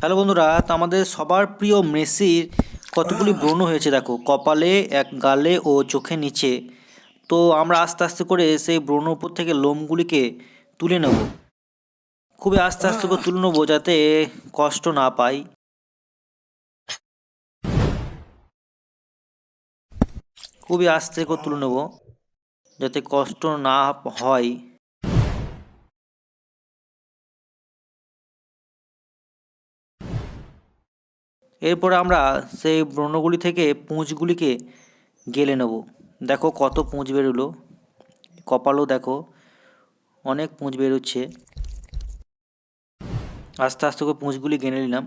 Hello বন্ধুরা, তো আমাদের সবার প্রিয় মেসির কতগুলি ব্রণ হয়েছে দেখো, কপালে, এক গালে ও চোখের নিচে। তো আমরা আস্তে আস্তে করে সেই ব্রণ উপর থেকে লোমগুলিকে তুলে নেব। খুবই আস্তে আস্তে করে তুলে নেবো যাতে কষ্ট না পাই। খুবই আস্তে করে তুলে নেব যাতে কষ্ট না হয়। এরপরে আমরা সেই ব্রণগুলি থেকে পুঁজগুলিকে গেলে নেব। দেখো কত পুঁজ বেরোলো, কপালও দেখো অনেক পুঁজ বেরোচ্ছে। আস্তে আস্তে করে পুঁজগুলি গেলে নিলাম।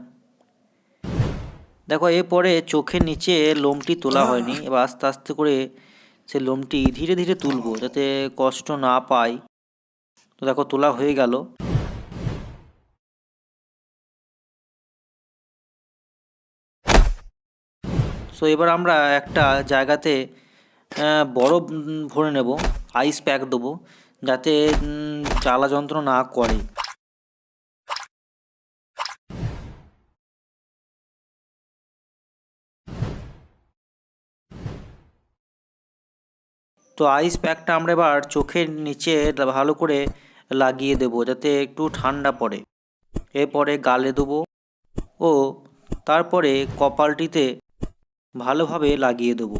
দেখো এরপরে চোখের নিচে লোমটি তোলা হয়নি, এবার আস্তে আস্তে করে সে লোমটি ধীরে ধীরে তুলবো যাতে কষ্ট না পাই। তো দেখো তোলা হয়ে গেল। সো এবার আমরা একটা জায়গাতে বরফ ভরে নেব, আইস প্যাক দেবো যাতে জ্বালা যন্ত্রণা না করে। তো আইস প্যাকটা আমরা এবার চোখের নিচে ভালো করে লাগিয়ে দেবো যাতে একটু ঠান্ডা পড়ে। এরপরে গালে দেবো ও তারপরে কপালটিতে ভালোভাবে লাগিয়ে দেবো।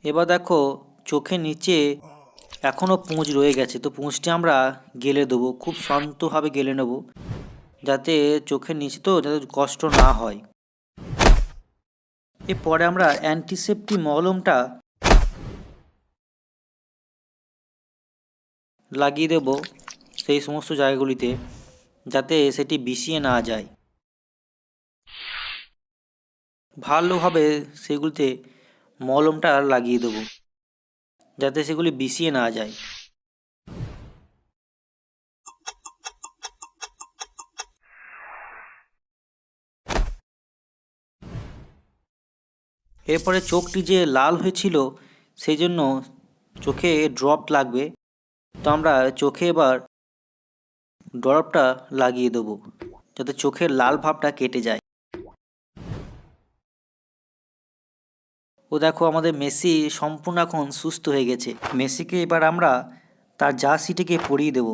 এবার দেখো চোখের নিচে এখনও পুঁজ রয়ে গেছে, তো পুঁজটি আমরা গেলে দেবো, খুব শান্তভাবে গেলে নেব যাতে চোখের নিচে তো যাতে কষ্ট না হয়। এরপরে আমরা অ্যান্টিসেপ্টিক মলমটা লাগিয়ে দেব সেই সমস্ত জায়গাগুলিতে যাতে সেটি বিষিয়ে না যায়। ভালোভাবে সেগুলিতে মলমটা লাগিয়ে দেব যাতে সেগুলি বিষিয়ে না যায়। এরপরে চোখটি যে লাল হয়েছিল সেই জন্য চোখে ড্রপ লাগবে, তো আমরা চোখে এবার ড্রপটা লাগিয়ে দেবো যাতে চোখের লাল ভাবটা কেটে যায়। ও দেখো আমাদের মেসি সম্পূর্ণ এখন সুস্থ হয়ে গেছে। মেসিকে এবার আমরা তার জার্সিটিকে পরিয়ে দেবো।